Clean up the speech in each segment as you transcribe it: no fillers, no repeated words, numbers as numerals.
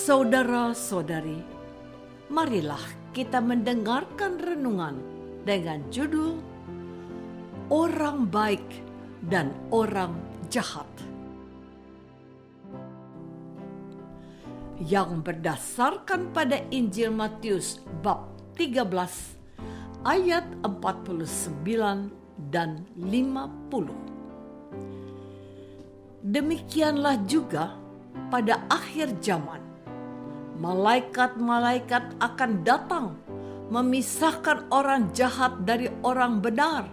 Saudara-saudari, marilah kita mendengarkan renungan dengan judul Orang Baik dan Orang Jahat, yang berdasarkan pada Injil Matius bab 13 ayat 49 dan 50. Demikianlah juga pada akhir zaman, malaikat-malaikat akan datang memisahkan orang jahat dari orang benar,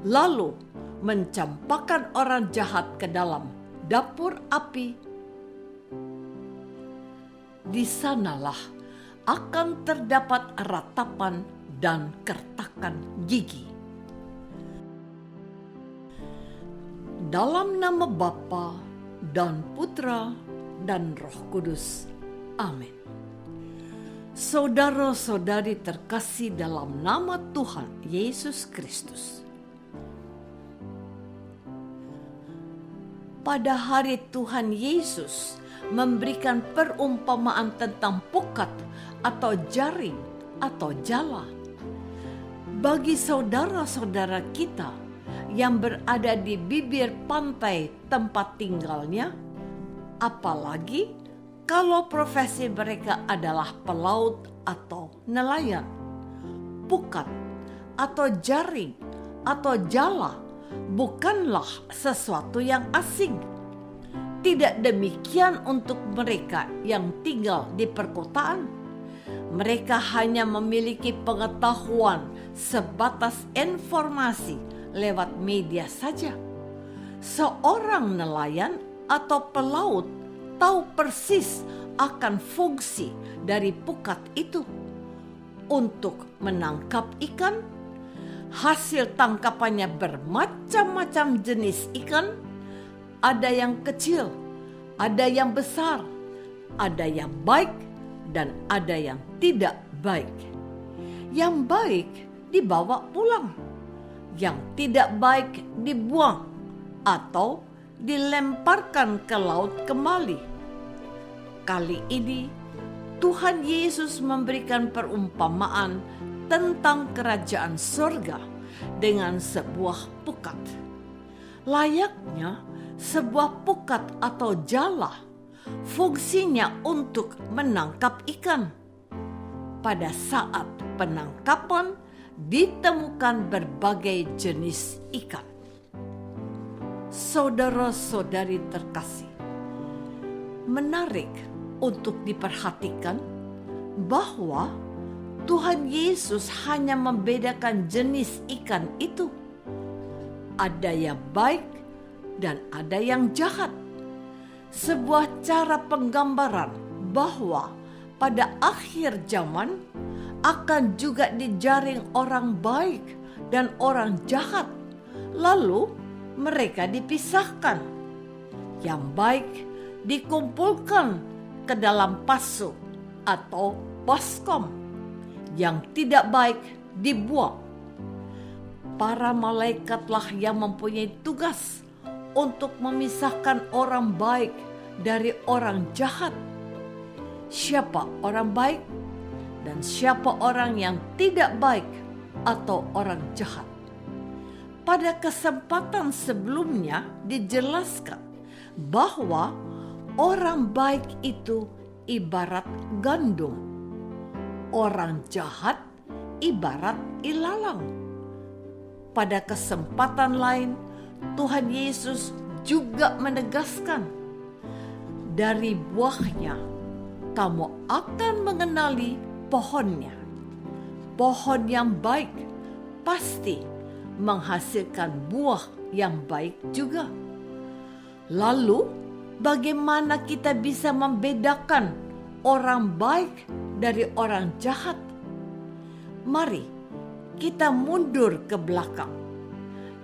lalu mencampakkan orang jahat ke dalam dapur api. Di sanalah akan terdapat ratapan dan kertakan gigi. Dalam nama Bapa dan Putra dan Roh Kudus. Amin. Saudara-saudari terkasih dalam nama Tuhan Yesus Kristus. Pada hari Tuhan Yesus memberikan perumpamaan tentang pukat atau jaring atau jala. Bagi saudara-saudara kita yang berada di bibir pantai tempat tinggalnya, apalagi kalau profesi mereka adalah pelaut atau nelayan, pukat atau jaring atau jala bukanlah sesuatu yang asing. Tidak demikian untuk mereka yang tinggal di perkotaan. Mereka hanya memiliki pengetahuan sebatas informasi lewat media saja. Seorang nelayan atau pelaut tahu persis akan fungsi dari pukat itu untuk menangkap ikan. Hasil tangkapannya bermacam-macam jenis ikan. Ada yang kecil, ada yang besar, ada yang baik, dan ada yang tidak baik. Yang baik dibawa pulang, yang tidak baik dibuang atau dilemparkan ke laut kembali. Kali ini Tuhan Yesus memberikan perumpamaan tentang kerajaan surga dengan sebuah pukat. Layaknya sebuah pukat atau jala, fungsinya untuk menangkap ikan. Pada saat penangkapan ditemukan berbagai jenis ikan. Saudara-saudari terkasih, menarik untuk diperhatikan bahwa Tuhan Yesus hanya membedakan jenis ikan itu. Ada yang baik dan ada yang jahat. Sebuah cara penggambaran bahwa pada akhir zaman akan juga dijaring orang baik dan orang jahat. Lalu mereka dipisahkan. Yang baik dikumpulkan ke dalam pasu atau baskom. Yang tidak baik dibuang. Para malaikatlah yang mempunyai tugas untuk memisahkan orang baik dari orang jahat. Siapa orang baik dan siapa orang yang tidak baik atau orang jahat. Pada kesempatan sebelumnya dijelaskan bahwa orang baik itu ibarat gandum, orang jahat ibarat ilalang. Pada kesempatan lain, Tuhan Yesus juga menegaskan, dari buahnya kamu akan mengenali pohonnya. Pohon yang baik pasti menghasilkan buah yang baik juga. Lalu, bagaimana kita bisa membedakan orang baik dari orang jahat? Mari kita mundur ke belakang.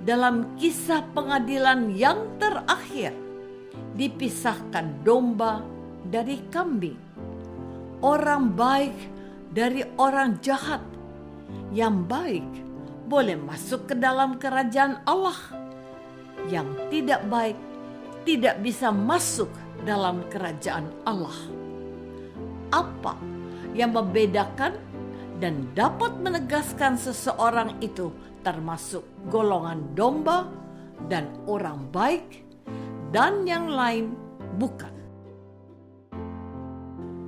Dalam kisah pengadilan yang terakhir, dipisahkan domba dari kambing, orang baik dari orang jahat. Yang baik boleh masuk ke dalam kerajaan Allah, yang tidak baik tidak bisa masuk dalam kerajaan Allah. apa yang membedakan dan dapat menegaskan seseorang itu termasuk golongan domba dan orang baik dan yang lain bukan.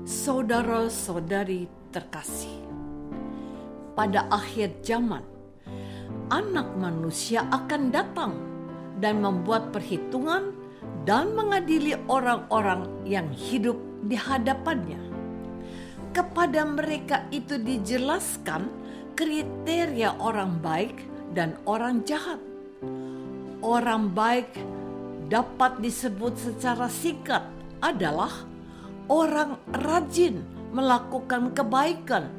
Saudara-saudari terkasih, pada akhir zaman, Anak Manusia akan datang dan membuat perhitungan dan mengadili orang-orang yang hidup di hadapannya. Kepada mereka itu dijelaskan kriteria orang baik dan orang jahat. Orang baik dapat disebut secara singkat adalah orang rajin melakukan kebaikan.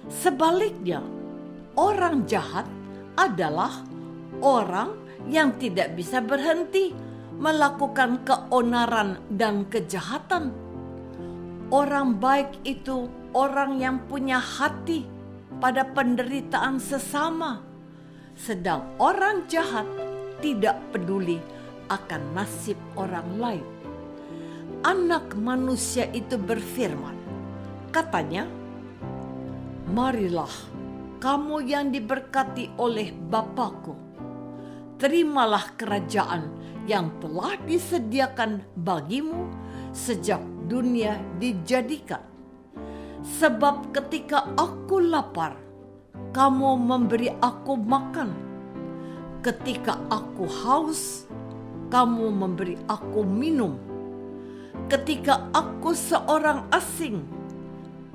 Sebaliknya, orang jahat adalah orang yang tidak bisa berhenti melakukan keonaran dan kejahatan. Orang baik itu orang yang punya hati pada penderitaan sesama, sedang orang jahat tidak peduli akan nasib orang lain. Anak Manusia itu berfirman, katanya, "Marilah kamu yang diberkati oleh Bapa-Ku, terimalah kerajaan yang telah disediakan bagimu sejak dunia dijadikan. Sebab ketika aku lapar, kamu memberi aku makan. Ketika aku haus, kamu memberi aku minum. Ketika aku seorang asing,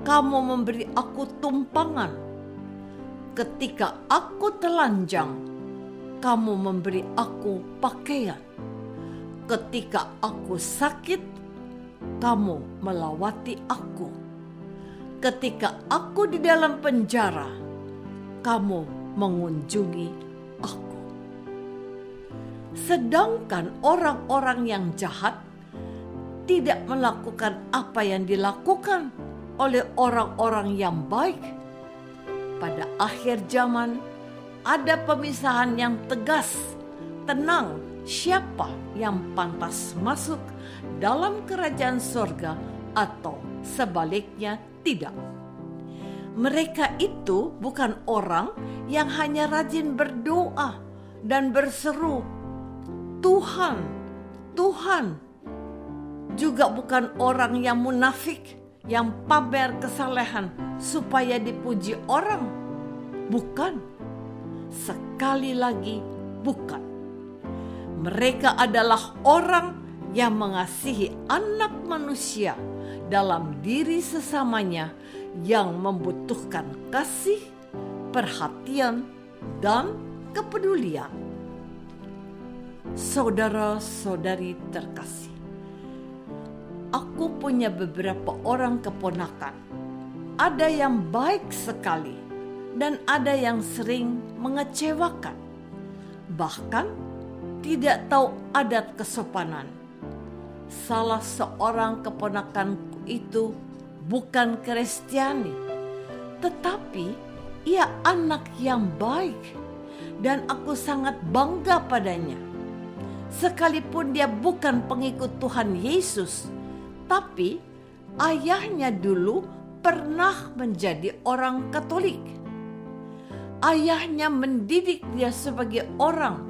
kamu memberi aku tumpangan. Ketika aku telanjang, kamu memberi aku pakaian. Ketika aku sakit, kamu melawati aku. Ketika aku di dalam penjara, kamu mengunjungi aku." Sedangkan orang-orang yang jahat tidak melakukan apa yang dilakukan oleh orang-orang yang baik. Pada akhir zaman, ada pemisahan yang tegas tentang siapa yang pantas masuk dalam kerajaan sorga atau sebaliknya tidak. Mereka itu bukan orang yang hanya rajin berdoa dan berseru, "Tuhan, Tuhan." Juga bukan orang yang munafik yang pamer kesalehan supaya dipuji orang. Bukan. Sekali lagi, bukan. Mereka adalah orang yang mengasihi Anak Manusia dalam diri sesamanya yang membutuhkan kasih, perhatian, dan kepedulian. Saudara-saudari terkasih, aku punya beberapa orang keponakan. Ada yang baik sekali dan ada yang sering mengecewakan. Bahkan tidak tahu adat kesopanan. Salah seorang keponakanku itu bukan Kristiani, tetapi ia anak yang baik dan aku sangat bangga padanya. Sekalipun dia bukan pengikut Tuhan Yesus, tapi ayahnya dulu pernah menjadi orang Katolik. Ayahnya mendidik dia sebagai orang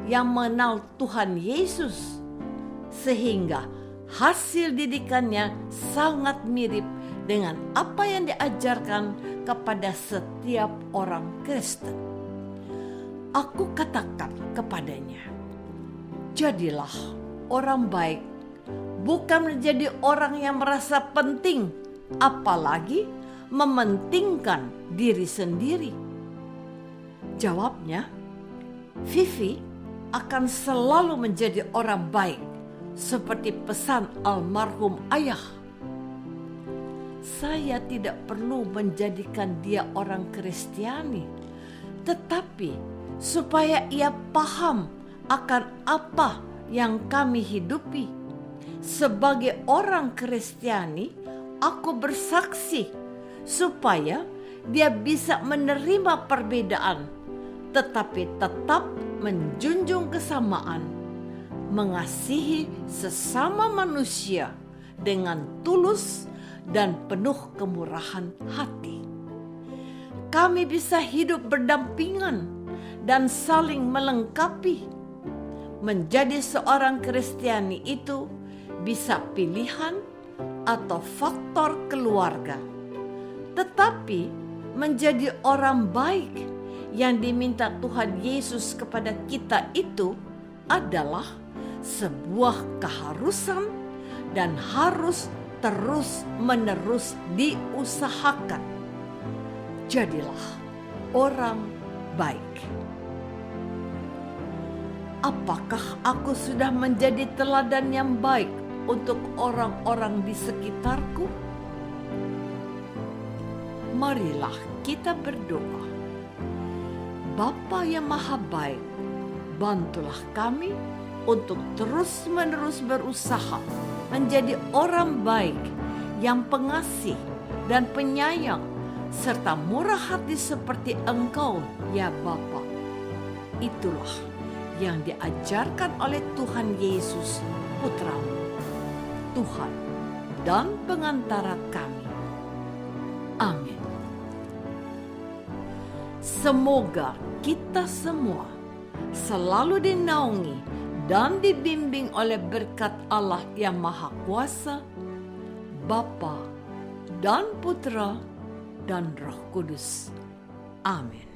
yang mengenal Tuhan Yesus, sehingga hasil didikannya sangat mirip dengan apa yang diajarkan kepada setiap orang Kristen. Aku katakan kepadanya, jadilah orang baik, bukan menjadi orang yang merasa penting, apalagi mementingkan diri sendiri. Jawabnya, Vivi akan selalu menjadi orang baik, seperti pesan almarhum ayah. Saya tidak perlu menjadikan dia orang Kristiani, tetapi supaya ia paham akan apa yang kami hidupi. Sebagai orang Kristiani, aku bersaksi supaya dia bisa menerima perbedaan, tetapi tetap menjunjung kesamaan, mengasihi sesama manusia dengan tulus dan penuh kemurahan hati. Kami bisa hidup berdampingan dan saling melengkapi. Menjadi seorang Kristiani itu bisa pilihan atau faktor keluarga. Tetapi menjadi orang baik yang diminta Tuhan Yesus kepada kita itu adalah sebuah keharusan dan harus terus-menerus diusahakan. Jadilah orang baik. Apakah aku sudah menjadi teladan yang baik untuk orang-orang di sekitarku? Marilah kita berdoa. Bapa yang Maha Baik, bantulah kami untuk terus-menerus berusaha menjadi orang baik yang pengasih dan penyayang serta murah hati seperti Engkau, ya Bapa. Itulah yang diajarkan oleh Tuhan Yesus, Putra-Mu, Tuhan dan pengantara kami. Amin. Semoga kita semua selalu dinaungi dan dibimbing oleh berkat Allah yang Maha Kuasa, Bapa dan Putra dan Roh Kudus. Amin.